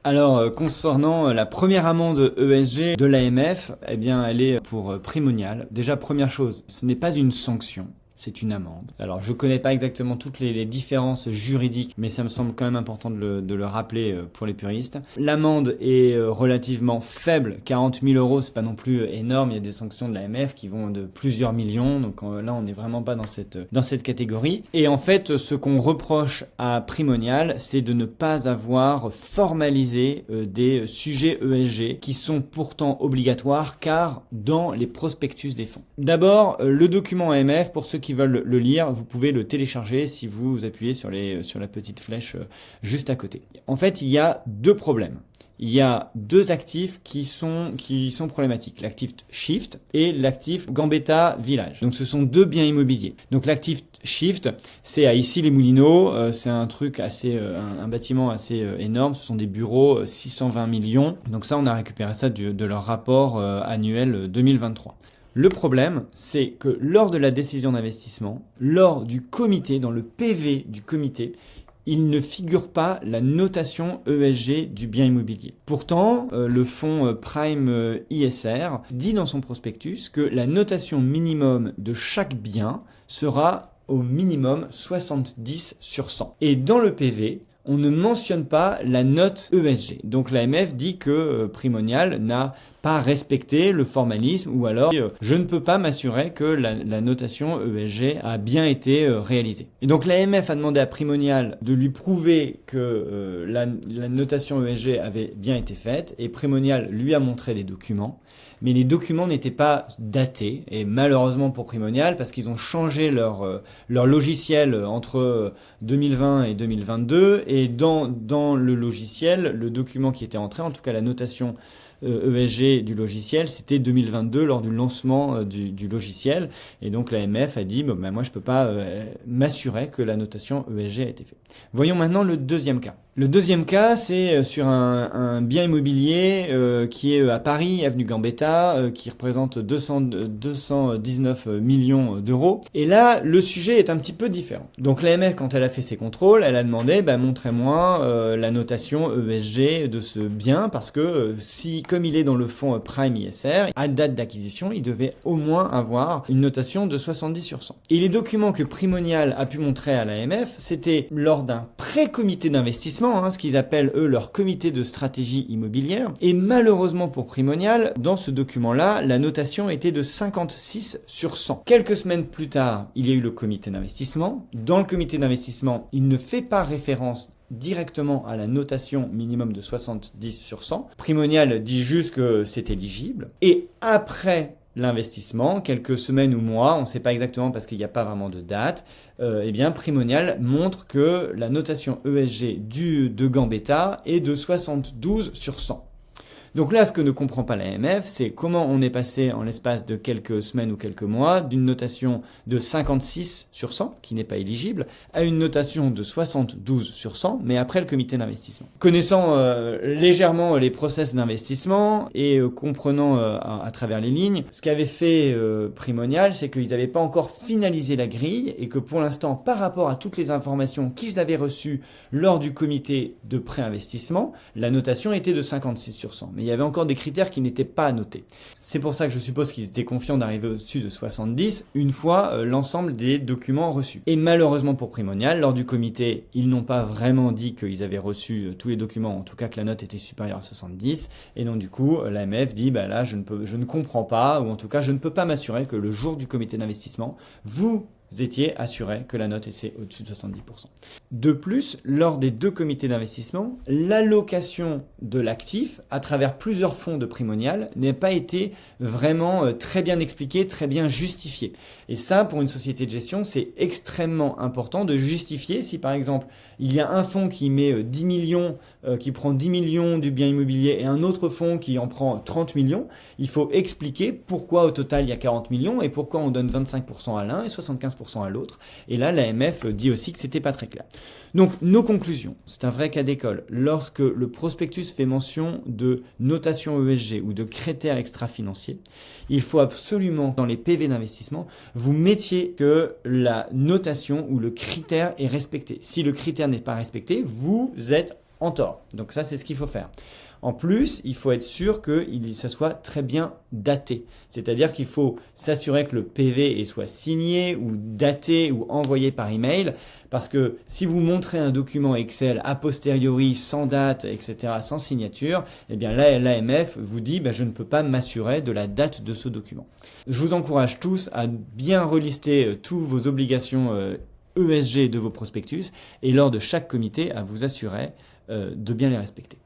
Alors, concernant la première amende ESG de l'AMF, eh bien, elle est pour Primonial. Déjà, première chose, ce n'est pas une sanction. C'est une amende. Alors, je connais pas exactement toutes les différences juridiques, mais ça me semble quand même important de le rappeler pour les puristes. L'amende est relativement faible. 40 000 euros, c'est pas non plus énorme. Il y a des sanctions de l'AMF qui vont de plusieurs millions. Donc là, on n'est vraiment pas dans cette catégorie. Et en fait, ce qu'on reproche à Primonial, c'est de ne pas avoir formalisé des sujets ESG qui sont pourtant obligatoires car dans les prospectus des fonds. D'abord, le document AMF, pour ceux qui veulent le lire, vous pouvez le télécharger si vous appuyez sur la petite flèche juste à côté. En fait, il y a deux problèmes. Il y a deux actifs qui sont problématiques. L'actif Shift et l'actif Gambetta Village. Donc ce sont deux biens immobiliers. Donc l'actif Shift, c'est à Issy-les-Moulineaux. C'est un truc un bâtiment assez énorme. Ce sont des bureaux, 620 millions. Donc ça, on a récupéré ça de leur rapport annuel 2023. Le problème, c'est que lors de la décision d'investissement, lors du comité, dans le PV du comité, il ne figure pas la notation ESG du bien immobilier. Pourtant, le fonds Prime ISR dit dans son prospectus que la notation minimum de chaque bien sera au minimum 70 sur 100. Et dans le PV, on ne mentionne pas la note ESG. Donc l'AMF dit que Primonial n'a pas respecté le formalisme ou alors je ne peux pas m'assurer que la notation ESG a bien été réalisée. Et donc l'AMF a demandé à Primonial de lui prouver que la notation ESG avait bien été faite et Primonial lui a montré des documents. Mais les documents n'étaient pas datés, et malheureusement pour Primonial, parce qu'ils ont changé leur logiciel entre 2020 et 2022, et dans le logiciel, le document qui était entré, en tout cas la notation ESG du logiciel, c'était 2022 lors du lancement du logiciel, et donc l'AMF a dit moi je peux pas m'assurer que la notation ESG a été faite. Voyons maintenant le deuxième cas. Le deuxième cas, c'est sur un bien immobilier qui est à Paris, avenue Gambetta, qui représente 219 millions d'euros. Et là, le sujet est un petit peu différent. Donc l'AMF, quand elle a fait ses contrôles, elle a demandé montrez-moi la notation ESG de ce bien, parce que comme il est dans le fonds Prime ISR, à date d'acquisition, il devait au moins avoir une notation de 70 sur 100. Et les documents que Primonial a pu montrer à l'AMF, c'était lors d'un pré-comité d'investissement, ce qu'ils appellent eux leur comité de stratégie immobilière. Et malheureusement pour Primonial, dans ce document-là, la notation était de 56 sur 100. Quelques semaines plus tard, il y a eu le comité d'investissement. Dans le comité d'investissement, il ne fait pas référence directement à la notation minimum de 70 sur 100. Primonial dit juste que c'est éligible. Et après l'investissement, quelques semaines ou mois, on ne sait pas exactement parce qu'il n'y a pas vraiment de date, Primonial montre que la notation ESG de Gambetta est de 72 sur 100. Donc là, ce que ne comprend pas l'AMF, c'est comment on est passé en l'espace de quelques semaines ou quelques mois d'une notation de 56 sur 100, qui n'est pas éligible, à une notation de 72 sur 100, mais après le comité d'investissement. Connaissant légèrement les process d'investissement et comprenant à travers les lignes, ce qu'avait fait Primonial, c'est qu'ils n'avaient pas encore finalisé la grille et que pour l'instant, par rapport à toutes les informations qu'ils avaient reçues lors du comité de pré-investissement, la notation était de 56 sur 100. Mais il y avait encore des critères qui n'étaient pas notés. C'est pour ça que je suppose qu'ils étaient confiants d'arriver au-dessus de 70 une fois l'ensemble des documents reçus. Et malheureusement pour Primonial, lors du comité, ils n'ont pas vraiment dit qu'ils avaient reçu tous les documents, en tout cas que la note était supérieure à 70. Et donc du coup, l'AMF dit là je ne comprends pas, ou en tout cas je ne peux pas m'assurer que le jour du comité d'investissement, vous étiez assuré que la note était au-dessus de 70%. De plus, lors des deux comités d'investissement, l'allocation de l'actif à travers plusieurs fonds de Primonial n'a pas été vraiment très bien expliquée, très bien justifiée. Et ça, pour une société de gestion, c'est extrêmement important de justifier si par exemple, il y a un fonds qui met 10 millions, qui prend 10 millions du bien immobilier et un autre fonds qui en prend 30 millions, il faut expliquer pourquoi au total il y a 40 millions et pourquoi on donne 25% à l'un et 75% à l'autre. Et là, l'AMF dit aussi que c'était pas très clair. Donc, nos conclusions, c'est un vrai cas d'école. Lorsque le prospectus fait mention de notation ESG ou de critères extra-financiers, il faut absolument, dans les PV d'investissement, vous mettiez que la notation ou le critère est respecté. Si le critère n'est pas respecté, vous êtes en tort. Donc ça, c'est ce qu'il faut faire. En plus, il faut être sûr que ça soit très bien daté. C'est-à-dire qu'il faut s'assurer que le PV soit signé ou daté ou envoyé par email. Parce que si vous montrez un document Excel a posteriori, sans date, etc., sans signature, eh bien là, l'AMF vous dit je ne peux pas m'assurer de la date de ce document. Je vous encourage tous à bien relister tous vos obligations ESG de vos prospectus et lors de chaque comité à vous assurer de bien les respecter.